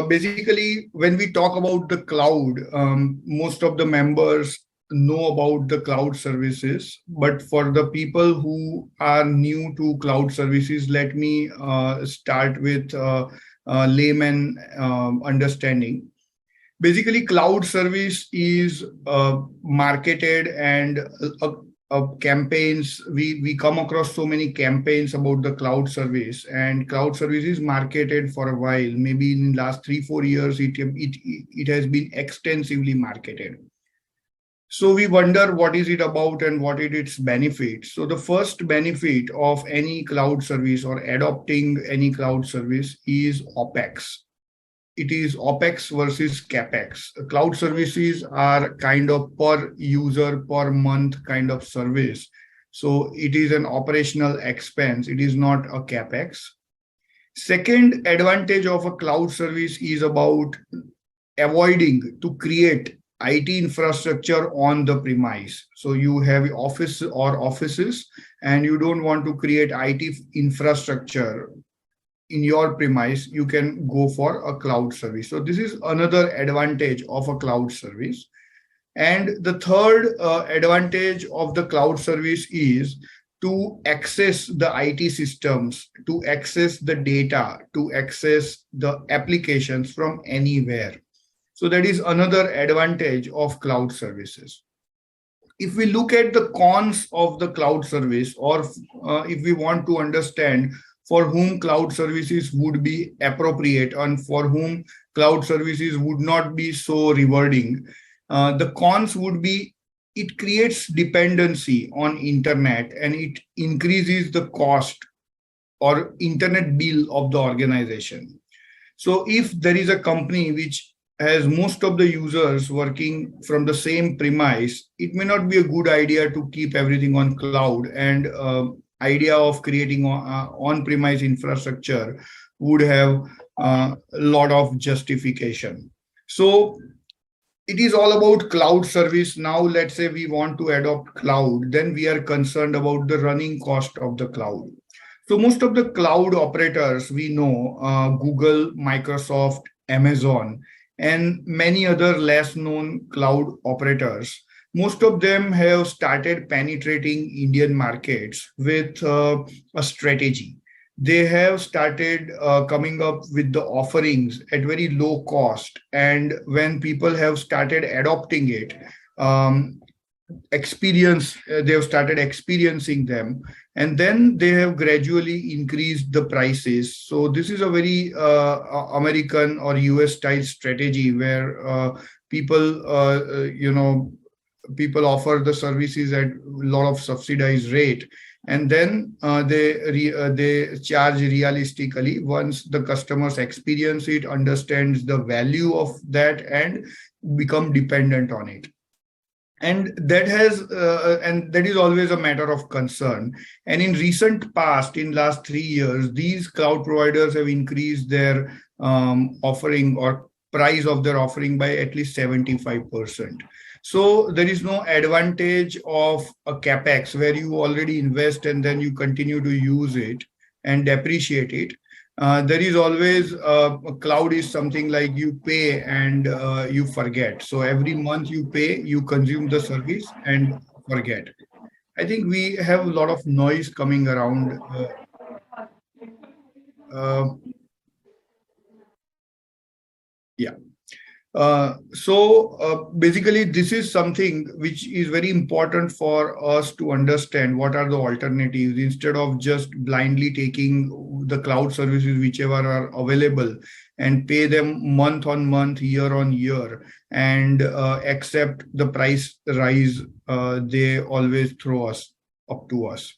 Basically, when we talk about the cloud, most of the members know about the cloud services. But for the people who are new to cloud services, let me start with layman understanding. Basically, cloud service is marketed and campaigns. We come across so many campaigns about the cloud service, and cloud service is marketed for a while. Maybe in the last 3-4 years, it has been extensively marketed. So we wonder what is it about and what is its benefit. So the first benefit of any cloud service or adopting any cloud service is OpEx. It is OpEx versus CapEx. Cloud services are kind of per user, per month kind of service. So it is an operational expense. It is not a CapEx. Second advantage of a cloud service is about avoiding to create IT infrastructure on the premise. So you have office or offices and you don't want to create IT infrastructure in your premise, you can go for a cloud service. So this is another advantage of a cloud service. And the third advantage of the cloud service is to access the IT systems, to access the data, to access the applications from anywhere. So that is another advantage of cloud services. If we look at the cons of the cloud service, or if we want to understand for whom cloud services would be appropriate and for whom cloud services would not be so rewarding, the cons would be it creates dependency on internet and it increases the cost or internet bill of the organization. So if there is a company which has most of the users working from the same premise, it may not be a good idea to keep everything on cloud, and idea of creating on-premise infrastructure would have a lot of justification. So it is all about cloud service. Now, let's say we want to adopt cloud, then we are concerned about the running cost of the cloud. So most of the cloud operators we know, Google, Microsoft, Amazon, and many other less known cloud operators, most of them have started penetrating Indian markets with a strategy. They have started coming up with the offerings at very low cost. And when people have started adopting it, they have started experiencing them. And then they have gradually increased the prices. So this is a very American or US style strategy where people offer the services at a lot of subsidized rate, and then they charge realistically once the customers experience it, understands the value of that, and become dependent on it. And that is always a matter of concern. And in recent past, in last 3 years, these cloud providers have increased their offering or price of their offering by at least 75%. So there is no advantage of a capex where you already invest and then you continue to use it and depreciate it. There is always cloud is something like you pay and you forget. So every month you pay, you consume the service and forget. I think we have a lot of noise coming around. Basically, this is something which is very important for us to understand what are the alternatives instead of just blindly taking the cloud services whichever are available and pay them month on month, year on year, and accept the price rise they always throw up to us.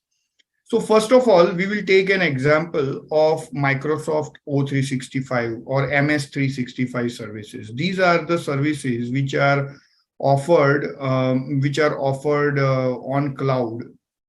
So first of all, we will take an example of Microsoft O365 or MS365 services. These are the services which are offered on cloud.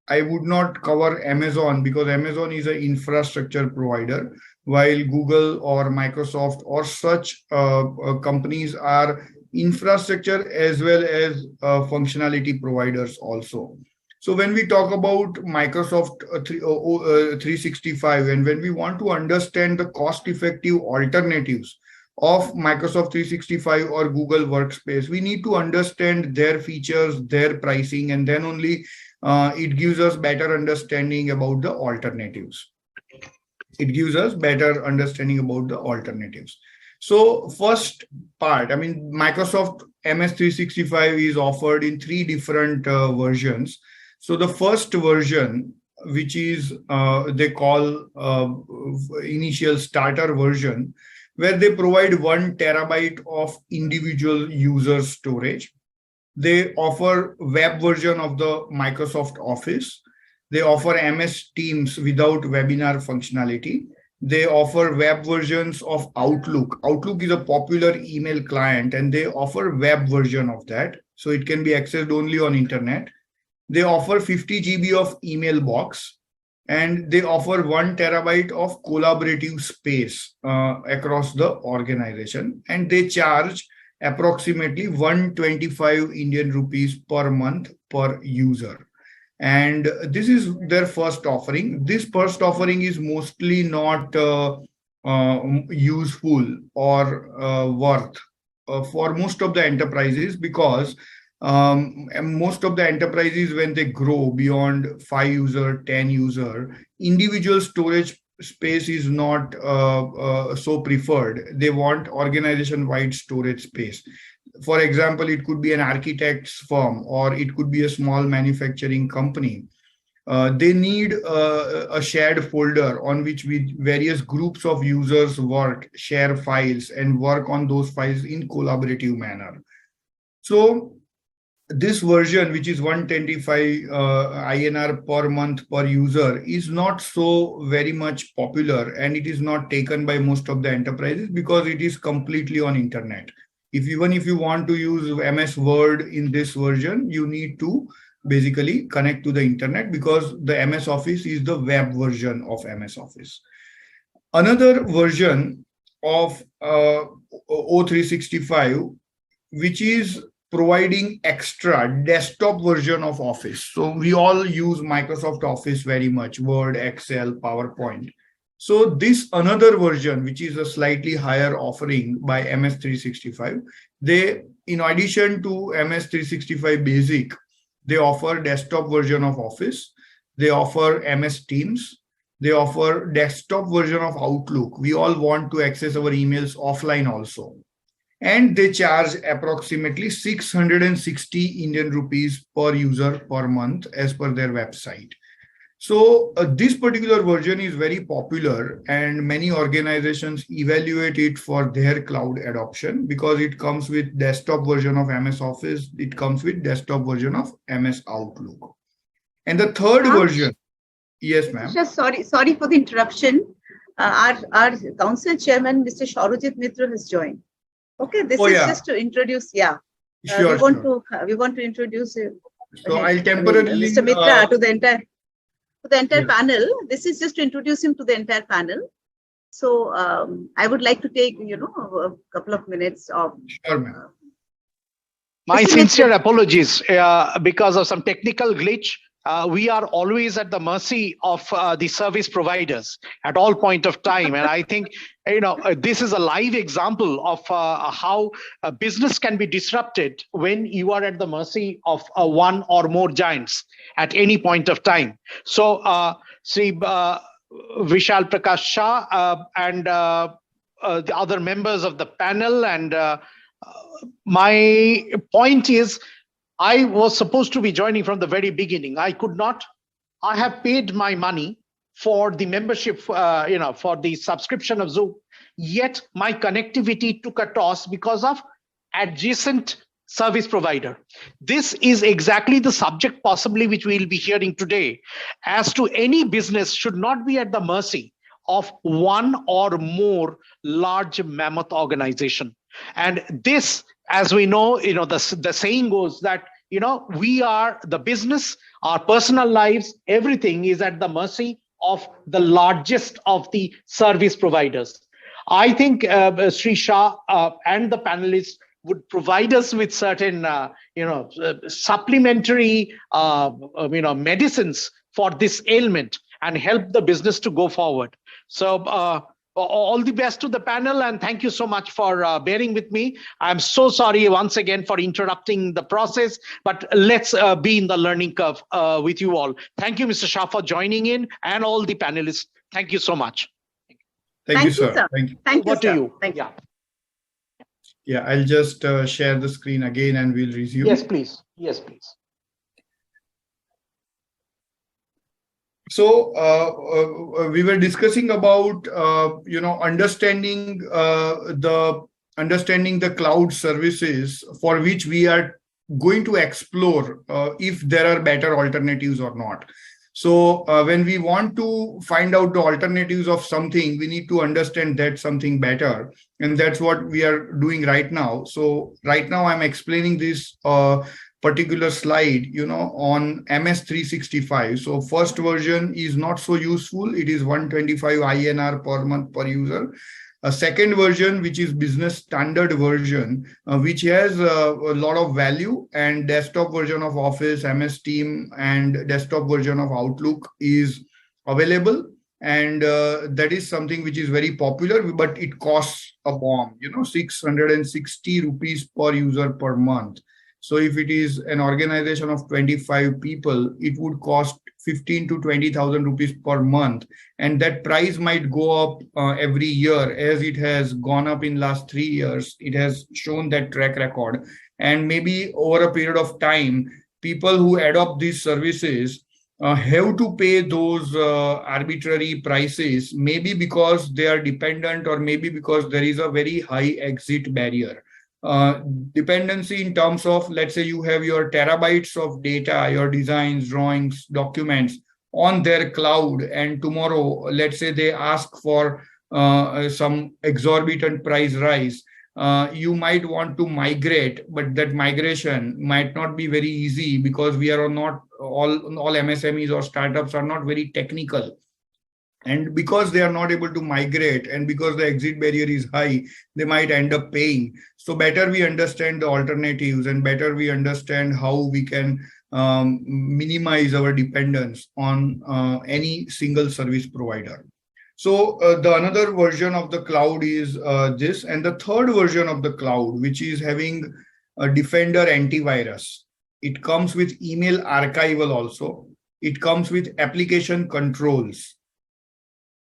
I would not cover Amazon because Amazon is an infrastructure provider, while Google or Microsoft or such companies are infrastructure as well as functionality providers also. So when we talk about Microsoft 365, and when we want to understand the cost-effective alternatives of Microsoft 365 or Google Workspace, we need to understand their features, their pricing, and then only it gives us better understanding about the alternatives. It gives us better understanding about the alternatives. So first part, I mean, Microsoft MS 365 is offered in 3 different versions. So the first version, which is they call initial starter version, where they provide 1 terabyte of individual user storage. They offer web version of the Microsoft Office. They offer MS Teams without webinar functionality. They offer web versions of Outlook. Outlook is a popular email client, and they offer web version of that. So it can be accessed only on internet. They offer 50 GB of email box, and they offer 1 terabyte of collaborative space across the organization. And they charge approximately 125 Indian rupees per month per user. And this is their first offering. This first offering is mostly not useful or worth for most of the enterprises, because most of the enterprises, when they grow beyond 5 user, 10 user, individual storage space is not so preferred. They want organization-wide storage space. For example, it could be an architect's firm, or it could be a small manufacturing company. They need a shared folder on which various groups of users work, share files, and work on those files in collaborative manner. So this version, which is 125 INR per month per user, is not so very much popular, and it is not taken by most of the enterprises because it is completely on internet. Even if you want to use MS Word in this version, you need to basically connect to the internet, because the MS Office is the web version of MS Office. Another version of O365, which is providing extra desktop version of Office. So we all use Microsoft Office very much, Word, Excel, PowerPoint. So this another version, which is a slightly higher offering by MS365, they, in addition to MS365 Basic, they offer desktop version of Office. They offer MS Teams. They offer desktop version of Outlook. We all want to access our emails offline also. And they charge approximately 660 Indian rupees per user per month as per their website. So this particular version is very popular, and many organizations evaluate it for their cloud adoption, because it comes with desktop version of MS Office. It comes with desktop version of MS Outlook. And the third version, yes, ma'am. Just sorry for the interruption. Our council chairman, Mr. Shaurojit Mitra, has joined. Okay, this is just to introduce. Yeah, sure. We want to introduce. So I'll temporarily Mr. Mitra to the entire panel. This is just to introduce him to the entire panel. So I would like to take a couple of minutes of. Sure, ma'am. My sincere apologies because of some technical glitch. We are always at the mercy of the service providers at all point of time. And I think, this is a live example of how a business can be disrupted when you are at the mercy of one or more giants at any point of time. So Sri Vishal Prakash Shah and the other members of the panel, and my point is, I was supposed to be joining from the very beginning. I could not. I have paid my money for the membership, for the subscription of Zoom. Yet my connectivity took a toss because of adjacent service provider. This is exactly the subject possibly which we will be hearing today. As to any business should not be at the mercy of one or more large mammoth organization. And this, as we know, the saying goes that, we are the business, our personal lives, everything is at the mercy of the largest of the service providers. I think Sri Shah and the panelists would provide us with certain, supplementary, medicines for this ailment and help the business to go forward. So all the best to the panel, and thank you so much for bearing with me. I'm so sorry once again for interrupting the process, but let's be in the learning curve with you all. Thank you, Mr. Shah, for joining in, and all the panelists. Thank you so much. Thank you, sir. Thank you. Thank you, Over to you. Thank you. Yeah, I'll just share the screen again and we'll resume. Yes, please. Yes, please. So we were discussing about understanding the cloud services for which we are going to explore if there are better alternatives or not. So when we want to find out the alternatives of something, we need to understand that something better, and that's what we are doing right now. So right now I'm explaining this particular slide, on MS 365. So first version is not so useful. It is 125 INR per month per user. A second version, which is business standard version, which has a lot of value, and desktop version of Office, MS Team, and desktop version of Outlook is available. And that is something which is very popular, but it costs a bomb, 660 rupees per user per month. So if it is an organization of 25 people, it would cost 15 to 20,000 rupees per month. And that price might go up every year, as it has gone up in last 3 years. It has shown that track record. And maybe over a period of time, people who adopt these services have to pay those arbitrary prices, maybe because they are dependent, or maybe because there is a very high exit barrier. Dependency in terms of, let's say you have your terabytes of data, your designs, drawings, documents on their cloud, and tomorrow, let's say they ask for some exorbitant price rise. You might want to migrate, but that migration might not be very easy, because we are not all MSMEs or startups are not very technical. And because they are not able to migrate, and because the exit barrier is high, they might end up paying. So better we understand the alternatives, and better we understand how we can minimize our dependence on any single service provider. So the another version of the cloud is this, and the third version of the cloud, which is having a Defender antivirus. It comes with email archival also. It comes with application controls,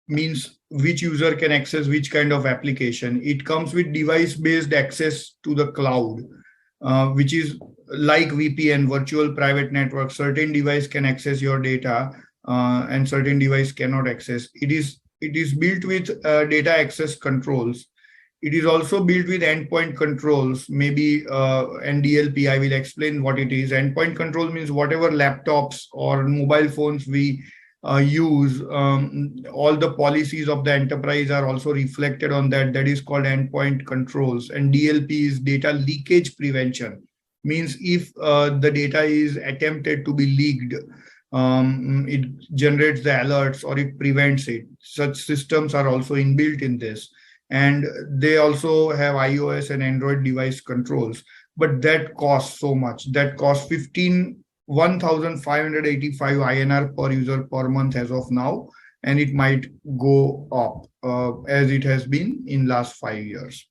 means which user can access which kind of application. It comes with device-based access to the cloud, which is like VPN, virtual private network. Certain device can access your data, and certain device cannot access. It is built with data access controls. It is also built with endpoint controls, maybe NDLP. I will explain what it is. Endpoint control means whatever laptops or mobile phones we use, all the policies of the enterprise are also reflected on that. That is called endpoint controls. And DLP is data leakage prevention. Means if the data is attempted to be leaked, it generates the alerts or it prevents it. Such systems are also inbuilt in this. And they also have iOS and Android device controls. But that costs so much. That costs 1,585 INR per user per month as of now, and it might go up as it has been in last 5 years.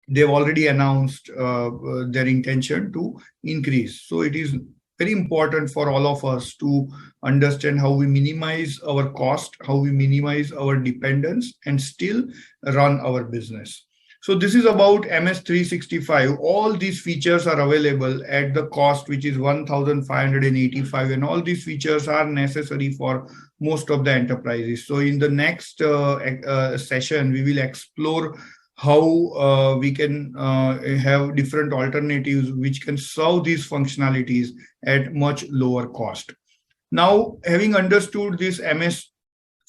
They've already announced their intention to increase. So it is very important for all of us to understand how we minimize our cost, how we minimize our dependence, and still run our business. So this is about MS 365. All these features are available at the cost, which is 1,585, and all these features are necessary for most of the enterprises. So in the next session, we will explore how we can have different alternatives which can solve these functionalities at much lower cost. Now, having understood this MS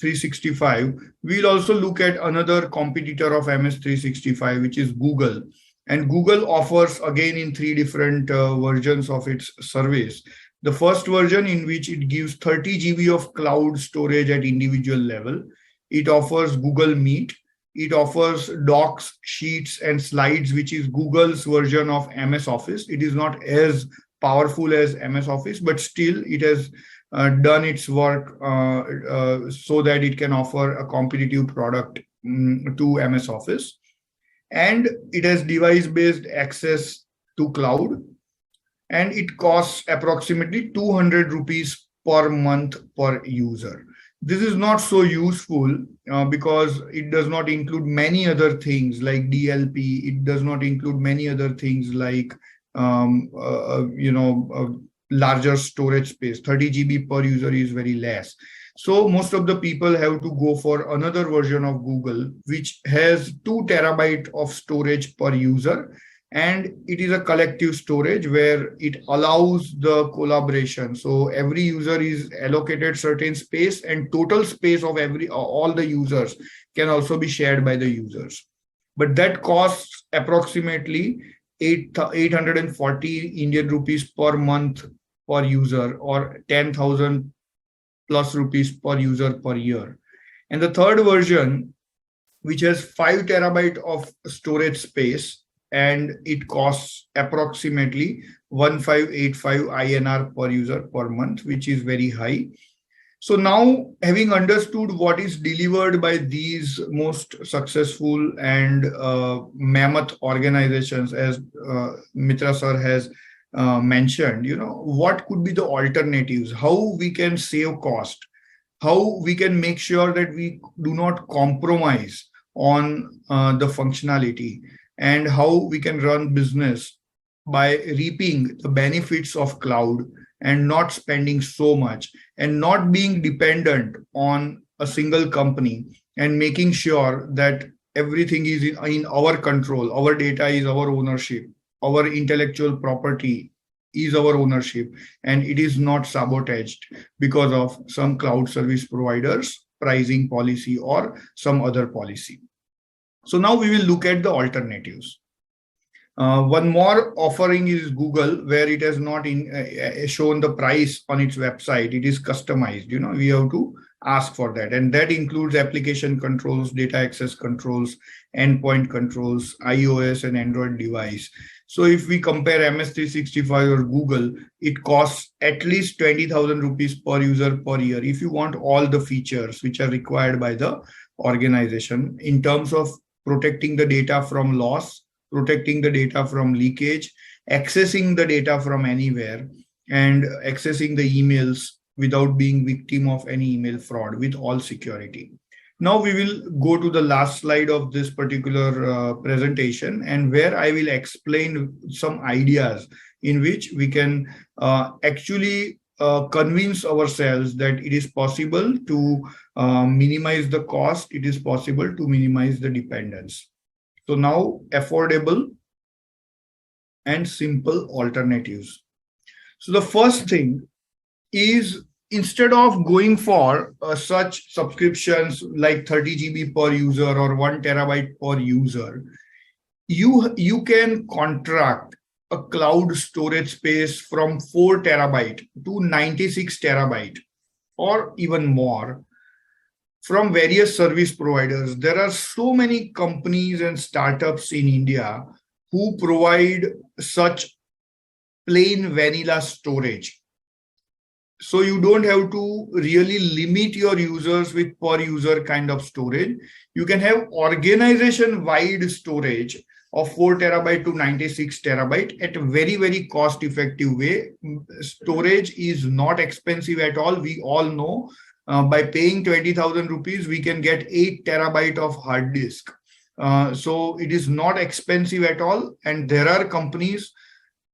365, we'll also look at another competitor of MS 365, which is Google. And Google offers, again, in 3 different versions of its service. The first version, in which it gives 30 GB of cloud storage at individual level. It offers Google Meet. it offers docs, sheets, and slides, which is Google's version of MS Office. It is not as powerful as MS Office, but still it has done its work so that it can offer a competitive product to MS Office. And it has device-based access to cloud, and it costs approximately 200 rupees per month per user. This is not so useful because it does not include many other things like DLP. It does not include many other things like larger storage space. 30 GB per user is very less. So most of the people have to go for another version of Google, which has 2 terabyte of storage per user. And it is a collective storage where it allows the collaboration. So every user is allocated certain space, and total space of all the users can also be shared by the users. But that costs approximately 840 Indian rupees per month per user, or 10,000 plus rupees per user per year. And the third version, which has 5 terabyte of storage space, and it costs approximately 1585 INR per user per month, which is very high. So now, having understood what is delivered by these most successful and mammoth organizations, as Mitra sir has mentioned, what could be the alternatives, how we can save cost, how we can make sure that we do not compromise on the functionality, and how we can run business by reaping the benefits of cloud and not spending so much and not being dependent on a single company, and making sure that everything is in our control. Our data is our ownership. Our intellectual property is our ownership, and it is not sabotaged because of some cloud service providers' pricing policy or some other policy. So now we will look at the alternatives. One more offering is Google, where it has not shown the price on its website. It is customized. We have to ask for that. And that includes application controls, data access controls, endpoint controls, iOS and Android device. So if we compare MS365 or Google, it costs at least 20,000 rupees per user per year if you want all the features which are required by the organization in terms of protecting the data from loss, protecting the data from leakage, accessing the data from anywhere, and accessing the emails without being victim of any email fraud with all security. Now we will go to the last slide of this particular presentation, and where I will explain some ideas in which we can actually convince ourselves that it is possible to minimize the cost, it is possible to minimize the dependence. So now, affordable and simple alternatives. So the first thing is, instead of going for such subscriptions like 30 GB per user or 1 terabyte per user, you can contract a cloud storage space from 4 terabyte to 96 terabyte or even more from various service providers. There are so many companies and startups in India who provide such plain vanilla storage. So you don't have to really limit your users with per user kind of storage. You can have organization-wide storage of 4 terabyte to 96 terabyte at a very, very cost-effective way. Storage is not expensive at all. We all know by paying 20,000 rupees, we can get 8 terabyte of hard disk. So it is not expensive at all. And there are companies,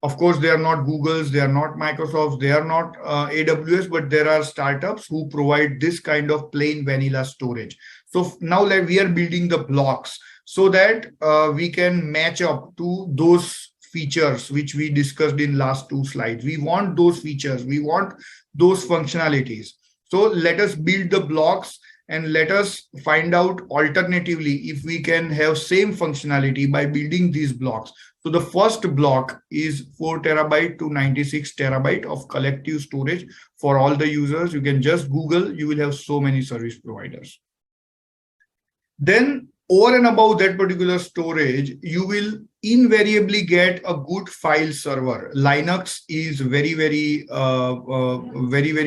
of course, they are not Google's, they are not Microsoft's, they are not AWS, but there are startups who provide this kind of plain vanilla storage. So now we are building the blocks so that we can match up to those features which we discussed in last 2 slides. We want those features, we want those functionalities. So let us build the blocks and let us find out alternatively if we can have same functionality by building these blocks. So the first block is 4 terabyte to 96 terabyte of collective storage for all the users. You can just Google, you will have so many service providers. Then over and above that particular storage, you will invariably get a good file server. Linux is very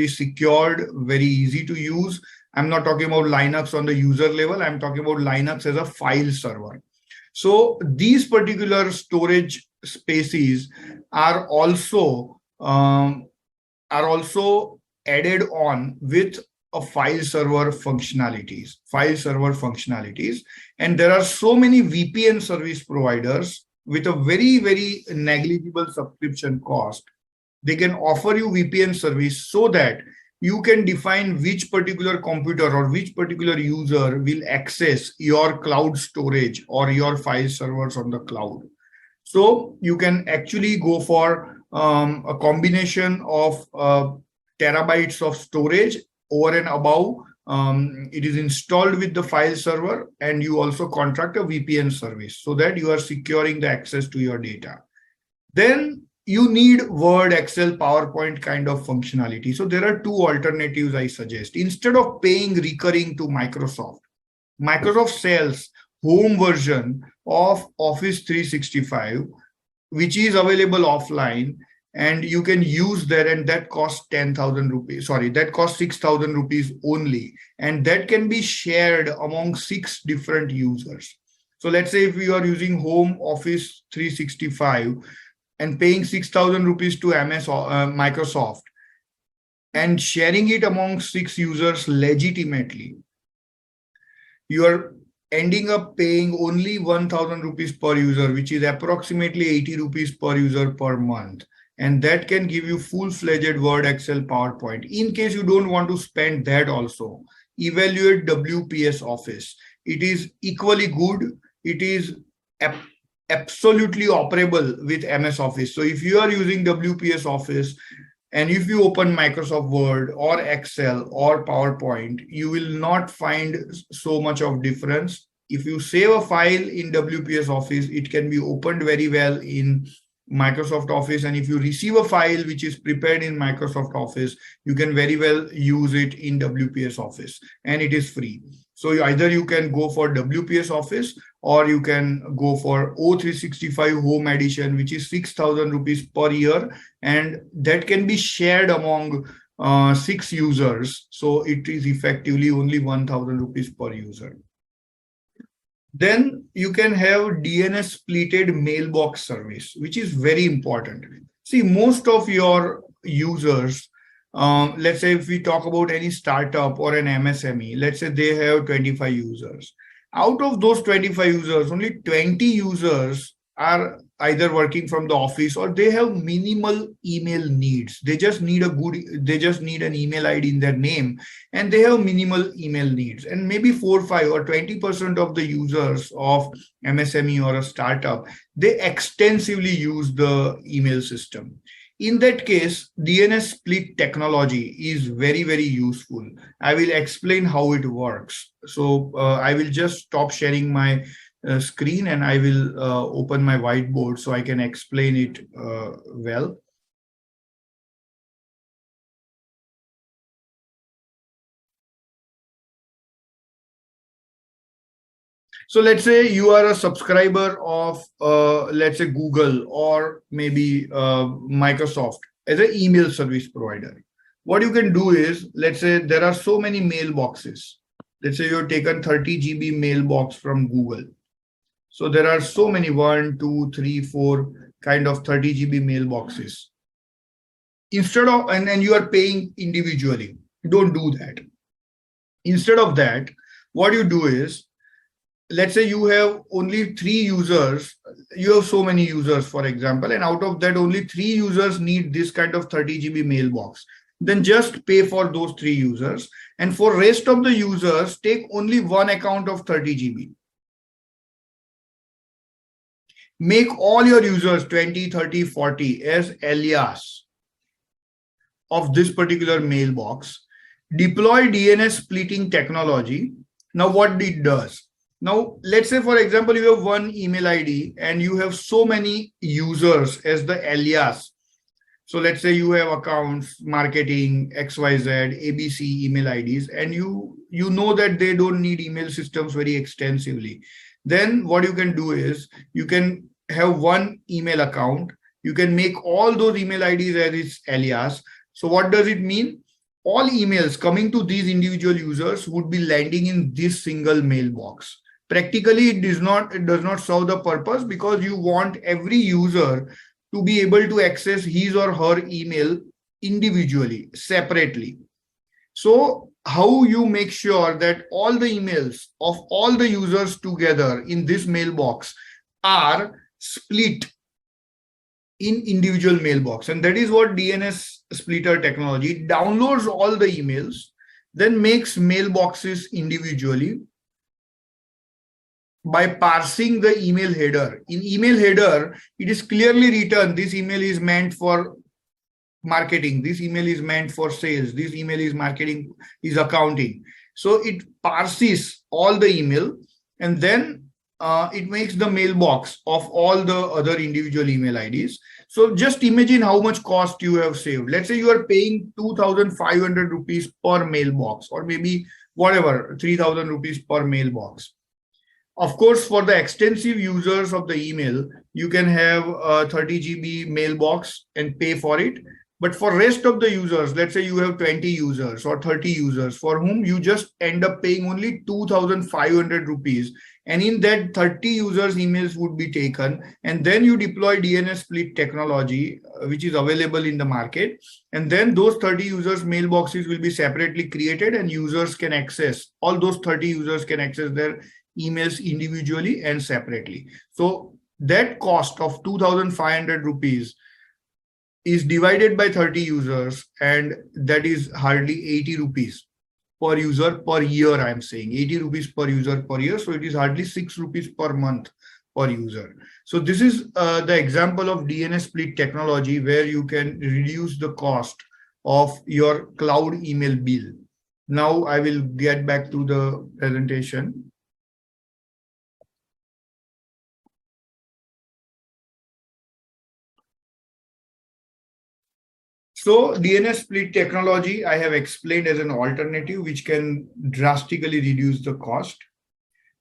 secured, very easy to use. I'm not talking about Linux on the user level. I'm talking about Linux as a file server. So these particular storage spaces are also added on with a file server functionalities, and there are so many VPN service providers with a very negligible subscription cost. They can offer you VPN service so that you can define which particular computer or which particular user will access your cloud storage or your file servers on the cloud. So you can actually go for a combination of terabytes of storage over and above. It is installed with the file server, and you also contract a VPN service so that you are securing the access to your data. Then you need Word, Excel, PowerPoint kind of functionality. So there are two alternatives I suggest. Instead of paying recurring to Microsoft sells home version of Office 365, which is available offline, and you can use that, and that costs 10,000 rupees. Sorry, that costs 6,000 rupees only, and that can be shared among 6 different users. So let's say if you are using home Office 365 and paying 6,000 rupees to Microsoft and sharing it among 6 users legitimately, you are ending up paying only 1,000 rupees per user, which is approximately 80 rupees per user per month. And that can give you full-fledged Word, Excel, PowerPoint. In case you don't want to spend that also, evaluate WPS Office. It is equally good. It is absolutely operable with MS Office. So if you are using WPS Office, and if you open Microsoft Word or Excel or PowerPoint, you will not find so much of difference. If you save a file in WPS Office, it can be opened very well in Microsoft Office. And if you receive a file which is prepared in Microsoft Office, you can very well use it in WPS Office, and it is free. So either you can go for WPS Office, or you can go for O365 Home Edition, which is 6,000 rupees per year, and that can be shared among 6 users. So it is effectively only 1,000 rupees per user. Then you can have DNS splitted mailbox service, which is very important. See, most of your users, let's say if we talk about any startup or an MSME, let's say they have 25 users. Out of those 25 users, only 20 users are either working from the office, or they have minimal email needs. They just need an email ID in their name, and they have minimal email needs. And maybe 4, 5 or 20% of the users of MSME or a startup, they extensively use the email system. In that case, DNS split technology is very useful. I will explain how it works. So I will just stop sharing my screen, and I will open my whiteboard so I can explain it well. So let's say you are a subscriber of, let's say Google or maybe Microsoft as an email service provider. What you can do is, let's say there are so many mailboxes. Let's say you've taken 30 GB mailbox from Google. So there are so many 1, 2, 3, 4 kind of 30 GB mailboxes. Instead of, and you are paying individually, don't do that. Instead of that, what you do is, let's say you have only 3 users, you have so many users, for example, and out of that only 3 users need this kind of 30 GB mailbox. Then just pay for those 3 users, and for rest of the users, take only one account of 30 GB. Make all your users 20, 30, 40 as alias of this particular mailbox. Deploy DNS splitting technology. Now what it does? Now, let's say, for example, you have one email ID and you have so many users as the alias. So let's say you have accounts, marketing, XYZ, ABC email IDs, and you know that they don't need email systems very extensively. Then what you can do is you can have one email account. You can make all those email IDs as its alias. So what does it mean? All emails coming to these individual users would be landing in this single mailbox. Practically, it does not serve the purpose, because you want every user to be able to access his or her email individually, separately. So how you make sure that all the emails of all the users together in this mailbox are split in individual mailbox, and that is what DNS splitter technology downloads all the emails, then makes mailboxes individually by parsing the email header. In email header, it is clearly written this email is meant for marketing, this email is meant for sales, this email is marketing, is accounting. So it parses all the email, and then it makes the mailbox of all the other individual email IDs. So just imagine how much cost you have saved. Let's say you are paying 2,500 rupees per mailbox, or maybe whatever, 3,000 rupees per mailbox. Of course, for the extensive users of the email, you can have a 30 GB mailbox and pay for it. But for rest of the users, let's say you have 20 users or 30 users for whom you just end up paying only 2,500 rupees. And in that 30 users emails would be taken, and then you deploy DNS split technology, which is available in the market. And then those 30 users mailboxes will be separately created, and users can access, all those 30 users can access their emails individually and separately. So that cost of 2,500 rupees is divided by 30 users, and that is hardly 80 rupees per user per year. I'm saying 80 rupees per user per year. So it is hardly 6 rupees per month per user. So this is the example of DNS split technology, where you can reduce the cost of your cloud email bill. Now I will get back to the presentation. So DNS split technology, I have explained as an alternative which can drastically reduce the cost.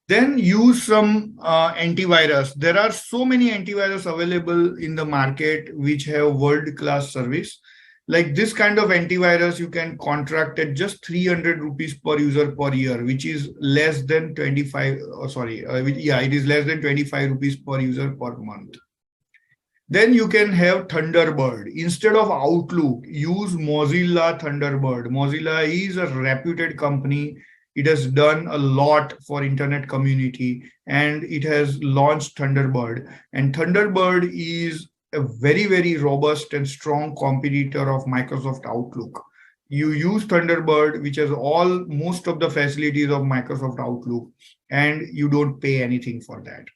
Then use some antivirus. There are so many antivirus available in the market which have world-class service. Like this kind of antivirus, you can contract at just 300 rupees per user per year, which is less than 25, it is less than 25 rupees per user per month. Then you can have Thunderbird. Instead of Outlook, use Mozilla Thunderbird. Mozilla is a reputed company. It has done a lot for internet community, and it has launched Thunderbird. And Thunderbird is a very, very robust and strong competitor of Microsoft Outlook. You use Thunderbird, which has most of the facilities of Microsoft Outlook, and you don't pay anything for that.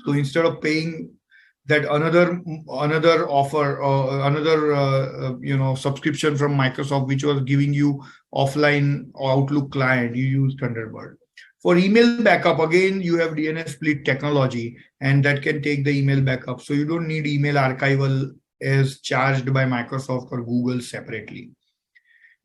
So instead of paying that another offer or another subscription from Microsoft, which was giving you offline Outlook client, you use Thunderbird. For email backup, again, you have DNS split technology, and that can take the email backup. So you don't need email archival as charged by Microsoft or Google separately.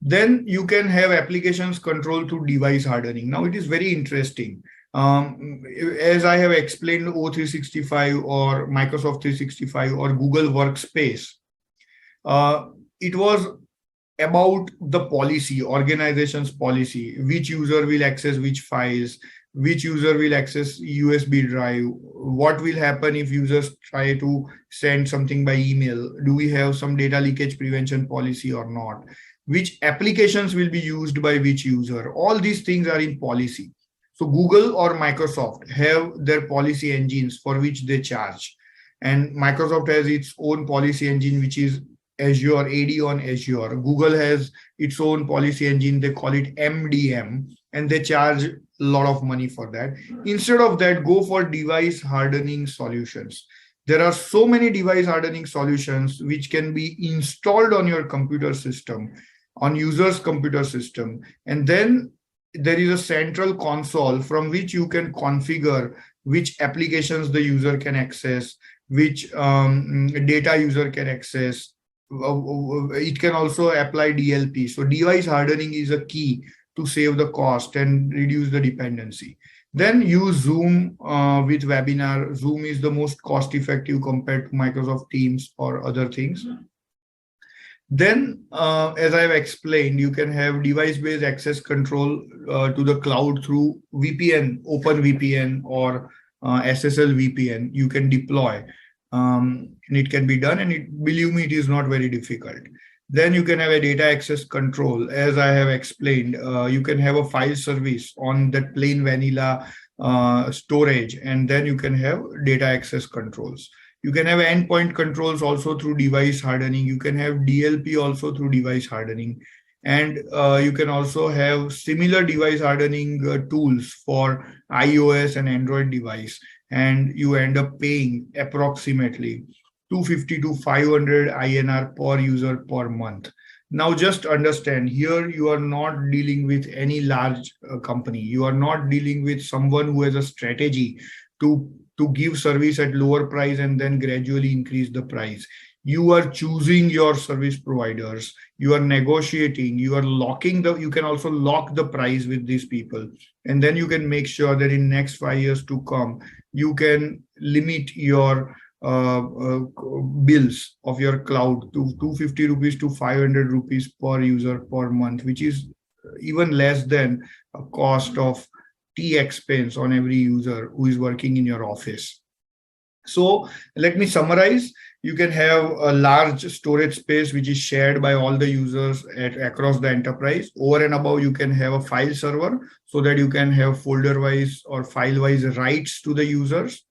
Then you can have applications control through device hardening. Now it is very interesting. As I have explained, O365 or Microsoft 365 or Google Workspace, it was about the policy, organization's policy, which user will access which files, which user will access USB drive, what will happen if users try to send something by email, do we have some data leakage prevention policy or not, which applications will be used by which user. All these things are in policy. So Google or Microsoft have their policy engines for which they charge. And Microsoft has its own policy engine, which is Azure, AD on Azure. Google has its own policy engine. They call it MDM, and they charge a lot of money for that. Instead of that, go for device hardening solutions. There are so many device hardening solutions which can be installed on your computer system, on user's computer system. And then there is a central console from which you can configure which applications the user can access, which data user can access, it can also apply DLP. So device hardening is a key to save the cost and reduce the dependency. Then use Zoom with webinar. Zoom is the most cost effective compared to Microsoft Teams or other things. Then, as I've explained, you can have device-based access control to the cloud through VPN, Open VPN or SSL VPN. You can deploy, and it can be done. And believe me, it is not very difficult. Then you can have a data access control. As I have explained, you can have a file service on that plain vanilla storage, and then you can have data access controls. You can have endpoint controls also through device hardening. You can have DLP also through device hardening. And you can also have similar device hardening tools for iOS and Android device. And you end up paying approximately 250 to 500 INR per user per month. Now, just understand, here you are not dealing with any large company. You are not dealing with someone who has a strategy to give service at lower price and then gradually increase the price. You are choosing your service providers. You are negotiating. You are locking you can also lock the price with these people. And then you can make sure that in next 5 years to come, you can limit your bills of your cloud to 250 rupees to 500 rupees per user per month, which is even less than a cost of tea expense on every user who is working in your office. So let me summarize. You can have a large storage space which is shared by all the users across the enterprise. Over and above, you can have a file server so that you can have folder-wise or file-wise rights to the users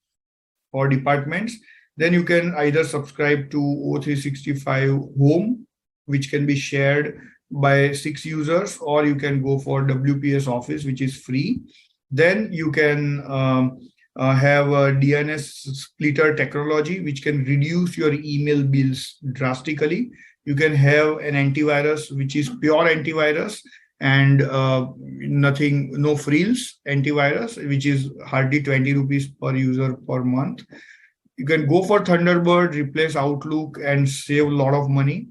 or departments. Then you can either subscribe to O365 Home, which can be shared by 6 users, or you can go for WPS Office, which is free. Then you can have a DNS splitter technology, which can reduce your email bills drastically. You can have an antivirus, which is pure antivirus and no frills antivirus, which is hardly 20 rupees per user per month. You can go for Thunderbird, replace Outlook and save a lot of money.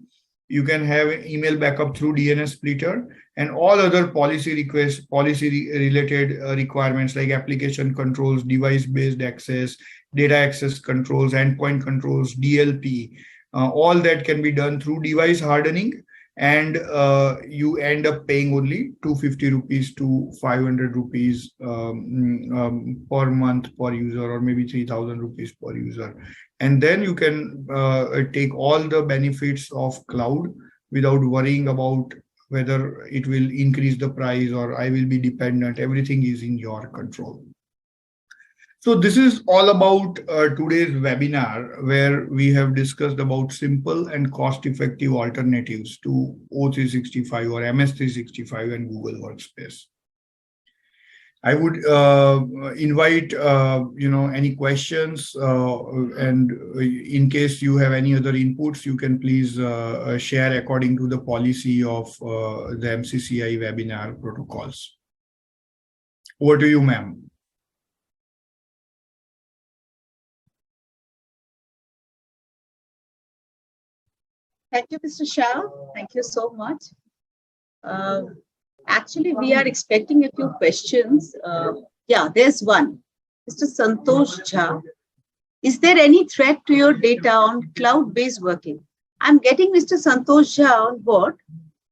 You can have email backup through DNS splitter and all other policy related requirements like application controls, device-based access, data access controls, endpoint controls, DLP. All that can be done through device hardening, and you end up paying only 250 rupees to 500 rupees per month per user, or maybe 3,000 rupees per user. And then you can take all the benefits of cloud without worrying about whether it will increase the price or I will be dependent. Everything is in your control. So this is all about today's webinar, where we have discussed about simple and cost-effective alternatives to O365 or MS365 and Google Workspace. I would invite any questions, and in case you have any other inputs, you can please share according to the policy of the MCCI webinar protocols. Over to you, ma'am. Thank you, Mr. Shah. Thank you so much. Actually, we are expecting a few questions. Yeah, there's one. Mr. Santosh Jha. Is there any threat to your data on cloud-based working? I'm getting Mr. Santosh Jha on board.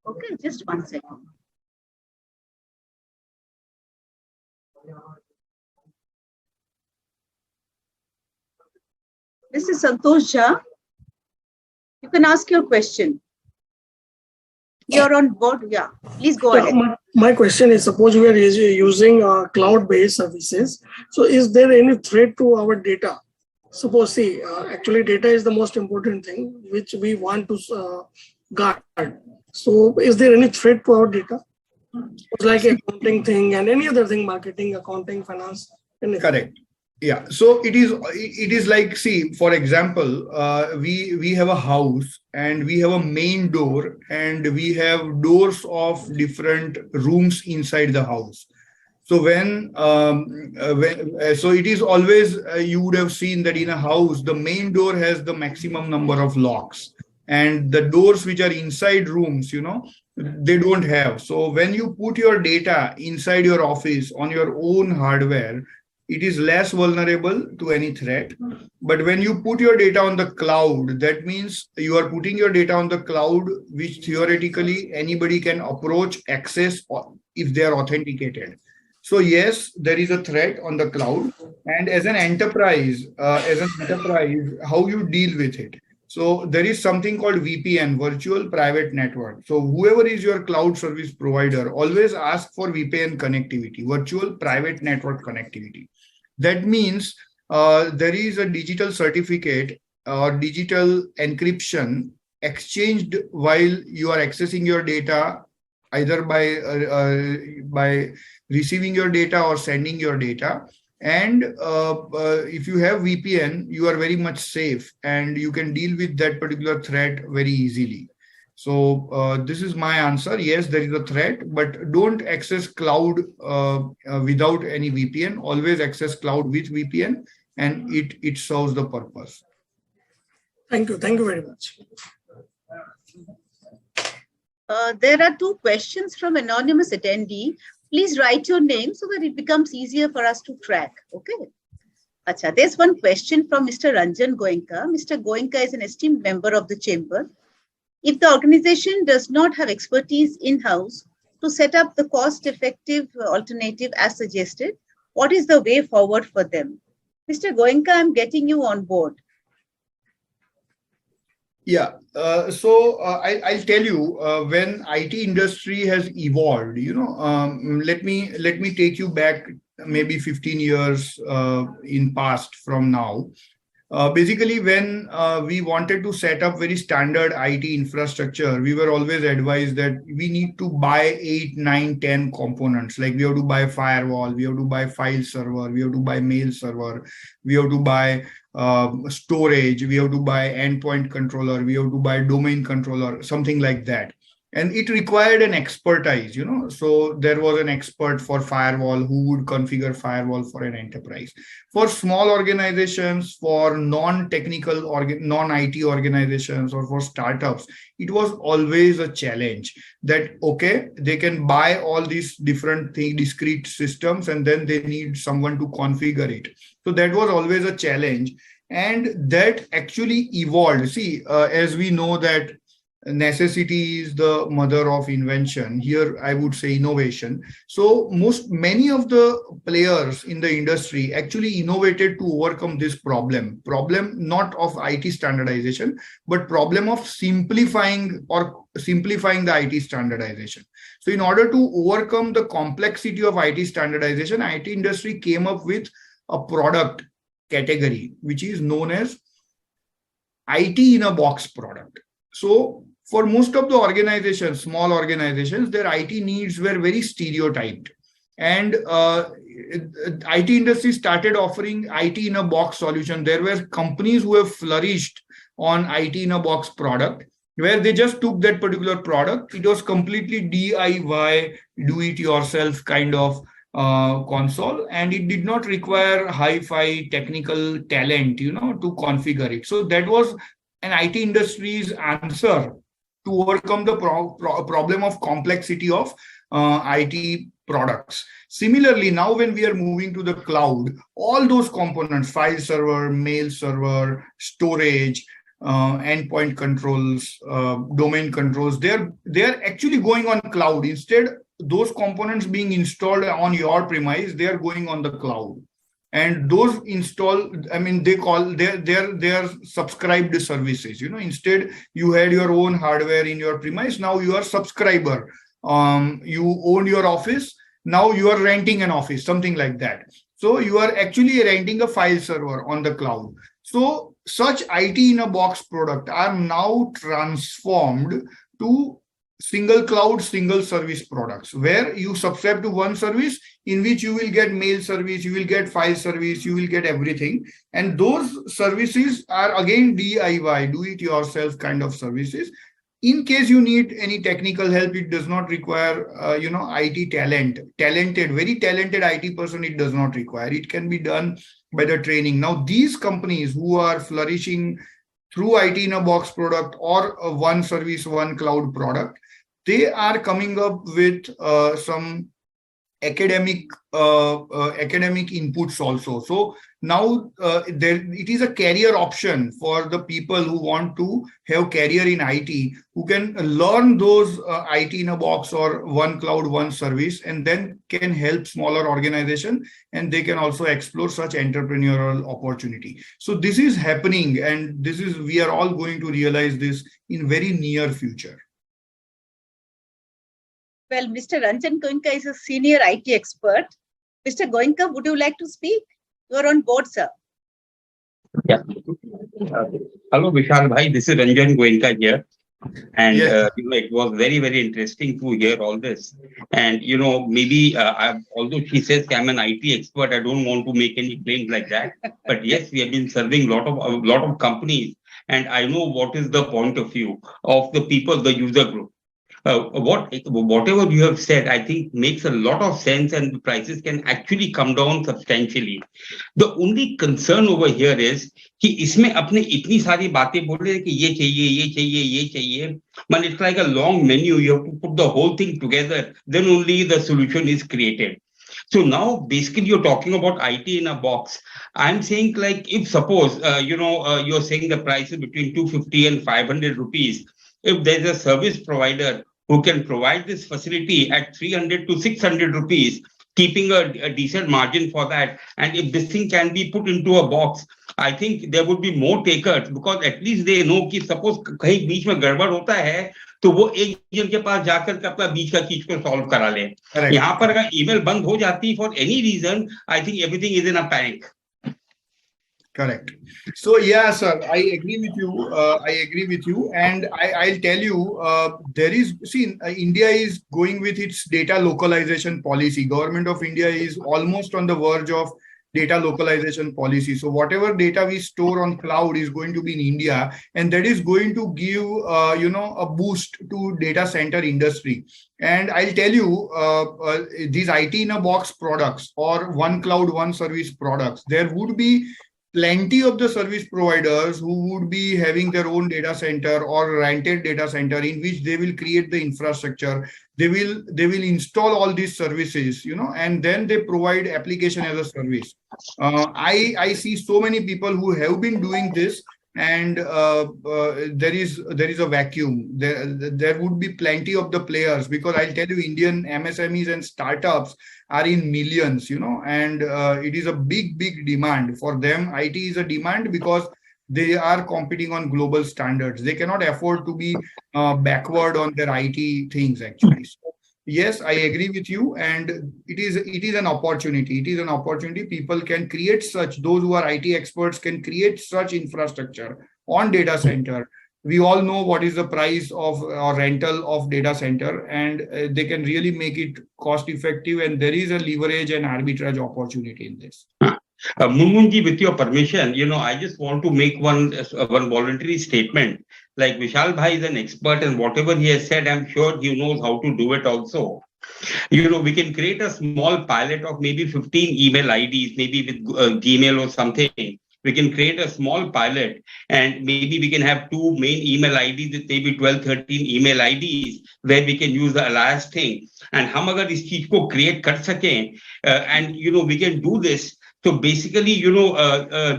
Okay, just 1 second. Mr. Santosh Jha, you can ask your question. You're on board, yeah. Please go ahead. My question is, suppose we are using cloud-based services. So is there any threat to our data? Suppose, see, actually data is the most important thing which we want to guard. So is there any threat to our data? It's like accounting thing and any other thing, marketing, accounting, finance. Anything. Correct. Yeah, so it is like, see, for example, we have a house and we have a main door and we have doors of different rooms inside the house. So so it is always, you would have seen that in a house, the main door has the maximum number of locks. and the doors which are inside rooms, they don't have. So when you put your data inside your office on your own hardware, it is less vulnerable to any threat. But when you put your data on the cloud, that means you are putting your data on the cloud, which theoretically anybody can approach, access, if they are authenticated. So yes, there is a threat on the cloud. And as an enterprise, how you deal with it? So there is something called VPN, Virtual Private Network. So whoever is your cloud service provider, always ask for VPN connectivity, Virtual Private Network connectivity. That means there is a digital certificate or digital encryption exchanged while you are accessing your data, either by receiving your data or sending your data. And if you have VPN, you are very much safe and you can deal with that particular threat very easily. So this is my answer. Yes, there is a threat, but don't access cloud without any VPN. Always access cloud with VPN, and it serves the purpose. Thank you. Thank you very much. There are two questions from anonymous attendee. Please write your name so that it becomes easier for us to track. Okay. Acha, there's one question from Mr. Ranjan Goenka. Mr. Goenka is an esteemed member of the chamber. If the organization does not have expertise in-house to set up the cost-effective alternative as suggested, what is the way forward for them? Mr. Goenka, I'm getting you on board. Yeah, so I'll tell you, when IT industry has evolved, let me take you back maybe 15 years in past from now. Basically, when we wanted to set up very standard IT infrastructure, we were always advised that we need to buy 8, 9, 10 components. Like we have to buy firewall, we have to buy file server, we have to buy mail server, we have to buy storage, we have to buy endpoint controller, we have to buy domain controller, something like that. And it required an expertise, so there was an expert for firewall who would configure firewall for an enterprise. For small organizations, for non-technical or non-IT organizations, or for startups, it was always a challenge that, okay, they can buy all these different discrete systems and then they need someone to configure it. So that was always a challenge. And that actually evolved. See, as we know that necessity is the mother of invention. Here, I would say innovation. So many of the players in the industry actually innovated to overcome this problem not of IT standardization, but problem of simplifying the IT standardization. So in order to overcome the complexity of IT standardization, IT industry came up with a product category, which is known as IT in a box product. So for most of the organizations, small organizations, their IT needs were very stereotyped. And IT industry started offering IT in a box solution. There were companies who have flourished on IT in a box product, where they just took that particular product. It was completely DIY, do-it-yourself kind of console, and it did not require hi-fi technical talent, to configure it. So that was an IT industry's answer to overcome the problem of complexity of IT products. Similarly, now when we are moving to the cloud, all those components, file server, mail server, storage, endpoint controls, domain controls, they're actually going on cloud. Instead, those components being installed on your premise, they are going on the cloud. And those they're subscribed services. Instead, you had your own hardware in your premise. Now you are subscriber. You own your office. Now you are renting an office, something like that. So you are actually renting a file server on the cloud. So such IT in a box product are now transformed to single cloud, single service products, where you subscribe to one service in which you will get mail service, you will get file service, you will get everything. And those services are again DIY, do it yourself kind of services. In case you need any technical help, it does not require, IT very talented IT person, it does not require. It can be done by the training. Now, these companies who are flourishing through IT in a box product or a one service, one cloud product, they are coming up with some academic inputs also. So now it is a career option for the people who want to have career in IT, who can learn those IT in a box or one cloud, one service, and then can help smaller organization, and they can also explore such entrepreneurial opportunity. So this is happening, and we are all going to realize this in very near future. Well, Mr. Ranjan Goenka is a senior IT expert. Mr. Goenka, would you like to speak? You are on board, sir. Yeah. Hello, Vishal Bhai. This is Ranjan Goenka here. And Yes. it was very, very interesting to hear all this. And maybe although she says I'm an IT expert, I don't want to make any claims like that. But yes, we have been serving a lot of companies, and I know what is the point of view of the people, the user group. Whatever you have said, I think makes a lot of sense, and the prices can actually come down substantially. The only concern over here is कि इसमें अपने इतनी सारी बातें बोल रहे हैं कि ये चाहिए, ये चाहिए, ये चाहिए. Man, it's like a long menu. You have to put the whole thing together. Then only the solution is created. So now, basically, you're talking about IT in a box. I'm saying, like, if suppose you're saying the price is between 250 and 500 rupees. If there's a service provider who can provide this facility at 300 to 600 rupees, keeping a decent margin for that, and if this thing can be put into a box, I think there would be more takers, because at least they know कि suppose कहीं बीच में गड़बड़ होता है तो वो एक जन के पास जाकर के अपना बीच का चीज को सॉल्व करा ले. यहाँ पर अगर ईमेल बंद हो जाती for any reason, I think everything is in a panic. Correct. So yeah, sir, I agree with you. And I'll tell you, India is going with its data localization policy. Government of India is almost on the verge of data localization policy. So whatever data we store on cloud is going to be in India, and that is going to give a boost to data center industry. And I'll tell you, these IT in a box products or one cloud, one service products, there would be plenty of the service providers who would be having their own data center or rented data center, in which they will create the infrastructure. They will install all these services, and then they provide application as a service. I see so many people who have been doing this, and there is a vacuum. There would be plenty of the players, because I'll tell you, Indian MSMEs and startups are in millions, and it is a big demand for them. IT is a demand because they are competing on global standards. They cannot afford to be backward on their IT things, actually. So, yes, I agree with you, and it is an opportunity. It is an opportunity. People can create such, those who are IT experts can create such infrastructure on data center. We all know what is the price of or rental of data center, and they can really make it cost effective, and there is a leverage and arbitrage opportunity in this. Munmunji, with your permission, I just want to make one voluntary statement. Like Vishal Bhai is an expert, and whatever he has said, I'm sure he knows how to do it also. We can create a small pilot of maybe 15 email IDs, maybe with Gmail or something. We can create a small pilot, and maybe we can have 2 main email IDs with maybe 12, 13 email IDs, where we can use the alias thing. And हम अगर इस चीज को create कर सकें, and we can do this. So basically,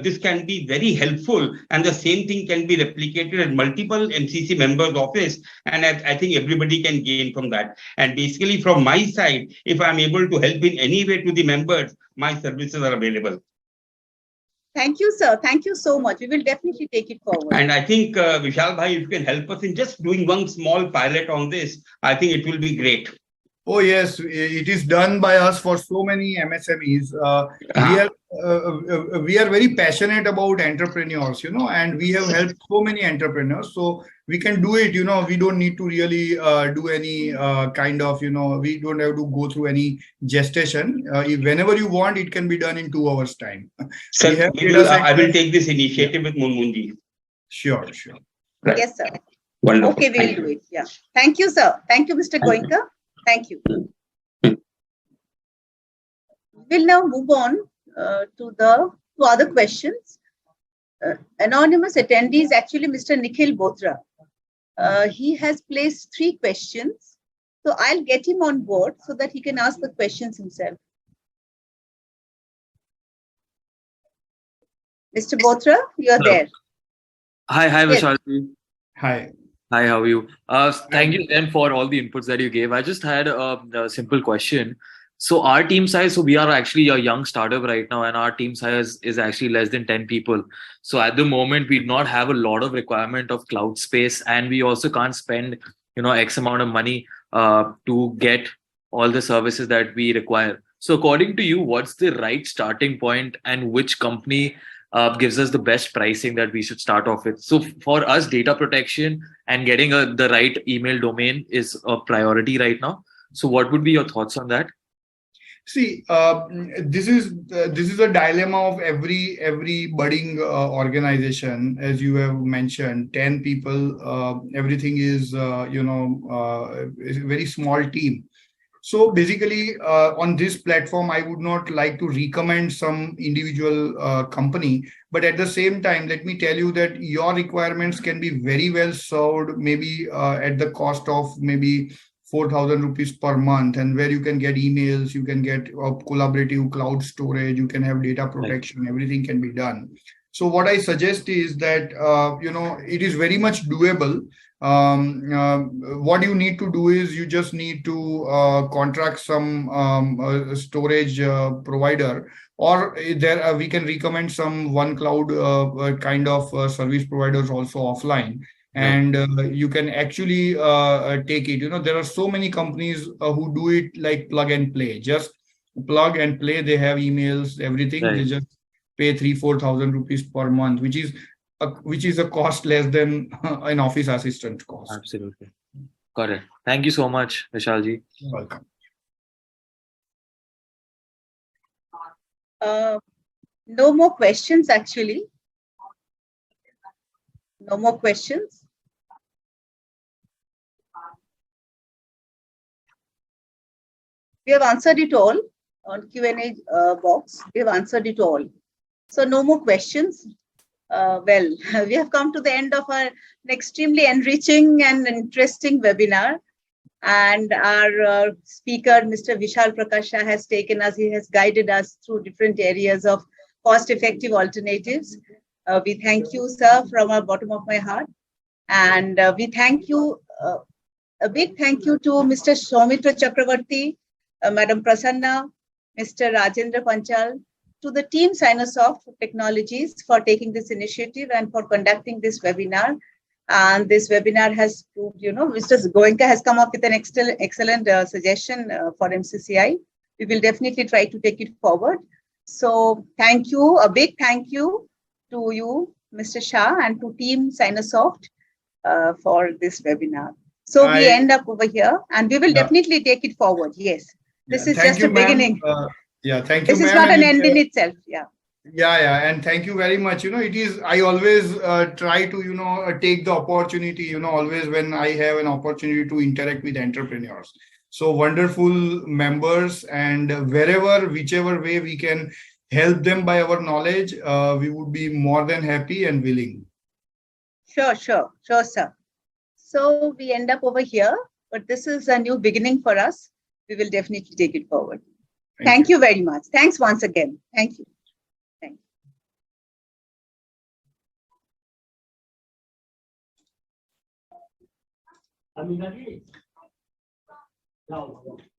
this can be very helpful, and the same thing can be replicated at multiple MCC members' office, and I think everybody can gain from that. And basically, from my side, if I'm able to help in any way to the members, my services are available. Thank you, sir. Thank you so much. We will definitely take it forward. And I think, Vishal Bhai, if you can help us in just doing one small pilot on this, I think it will be great. Oh yes, it is done by us for so many MSMEs. We are very passionate about entrepreneurs, and we have helped so many entrepreneurs. So we can do it. We don't need to really do any kind of, we don't have to go through any gestation. Whenever you want, it can be done in 2 hours time. Sir, I will take this initiative with Munmunji. Sure. Right. Yes, sir. Wonderful. Okay, we will do it. Yeah. Thank you, sir. Thank you, Mr. Goenka. Thank you. We'll now move on to other questions. anonymous attendee is actually Mr. Nikhil Botra. He has placed 3 questions. So I'll get him on board so that he can ask the questions himself. Mr. Botra, you're Hello. there. Hi, Yes. Vishal. Hi. Hi, how are you? Thank you again for all the inputs that you gave. I just had a simple question. So our team size, so we are actually a young startup right now, and our team size is actually less than 10 people. So at the moment, we do not have a lot of requirement of cloud space, and we also can't spend, X amount of money to get all the services that we require. So according to you, what's the right starting point, and which company gives us the best pricing that we should start off with? So for us, data protection and getting the right email domain is a priority right now. So what would be your thoughts on that? See, this is a dilemma of every budding organization, as you have mentioned. 10 people, everything is is a very small team. So basically, on this platform, I would not like to recommend some individual company, but at the same time, let me tell you that your requirements can be very well served, maybe at the cost of maybe 4,000 rupees per month, and where you can get emails, you can get collaborative cloud storage, you can have data protection, everything can be done. So what I suggest is that it is very much doable. What you need to do is you just need to contract some storage provider, or there we can recommend some one cloud kind of service providers also offline. And you can actually take it. There are so many companies who do it like plug and play, just plug and play. They have emails, everything. They just pay 3,000-4,000 rupees per month, which is a cost less than an office assistant cost. Absolutely. Got it. Thank you so much, Vishalji. You're welcome. No more questions, actually. No more questions. We have answered it all on Q&A box. We have answered it all. So no more questions. Well, we have come to the end of an extremely enriching and interesting webinar. And our speaker, Mr. Vishal Prakasha, has taken us, he has guided us through different areas of cost-effective alternatives. We thank you, sir, from our bottom of my heart. And we thank you, a big thank you to Mr. Soumitra Chakravarti, Madam Prasanna, Mr. Rajendra Panchal, to the team Sinosoft Technologies for taking this initiative and for conducting this webinar. And this webinar has proved, Mr. Goenka has come up with an excellent suggestion for MCCI. We will definitely try to take it forward. So thank you, a big thank you to you, Mr. Shah, and to team Sinosoft for this webinar. So we end up over here, and we will definitely take it forward. Yes, this is just a beginning. Thank you. This is not an end in itself. And thank you very much. It is, I always try to, take the opportunity, always when I have an opportunity to interact with entrepreneurs. So wonderful members, and whichever way we can help them by our knowledge, we would be more than happy and willing. Sure, sir. So we end up over here, but this is a new beginning for us. We will definitely take it forward. Thank you very much. Thanks once again. Thank you. Thank you.